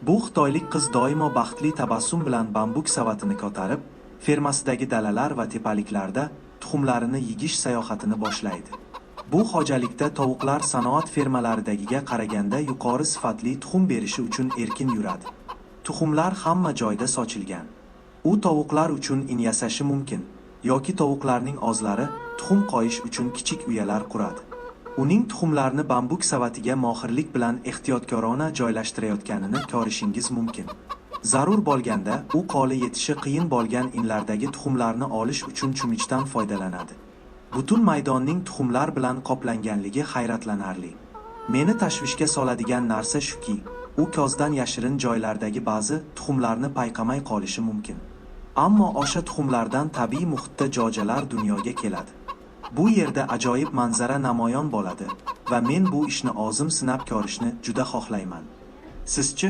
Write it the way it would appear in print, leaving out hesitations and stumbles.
Bu xitoylik qiz doimo baxtli tabassum bilan bambuk savatini ko'tarib, fermasidagi dalalar va tepaliklarda tuxumlarini yegish sayohatini boshlaydi. Bu xo'jalikda tovuqlar sanoat fermalaridagiga qaraganda yuqori sifatli tuxum berishi uchun erkin yuradi. Tuxumlar hamma joyda sochilgan. U tovuqlar uchun in yasashi mumkin, yoki tovuqlarning o'zlari tuxum qo'yish uchun kichik uyalar quradi. Uning tuxumlarni bambuk savatiga mohirlik bilan ehtiyotkorona joylashtirayotganini ko'rishingiz mumkin. Zarur bo'lganda, u qo'li yetishi qiyin bo'lgan inlardagi tuxumlarni olish uchun cho'michdan foydalanadi. Butun maydonning tuxumlar bilan qoplanganligi hayratlanarli. Meni tashvishga soladigan narsa shuki, u ko'zdan yashirin joylardagi ba'zi tuxumlarni payqamay qolishi mumkin. Ammo o'sha tuxumlardan tabiiy muhitda jo'jalar dunyoga keladi. Bu yerda ajoyib manzara namoyon bo'ladi va men bu ishni o'zim sinab ko'rishni juda xohlayman. Sizchi?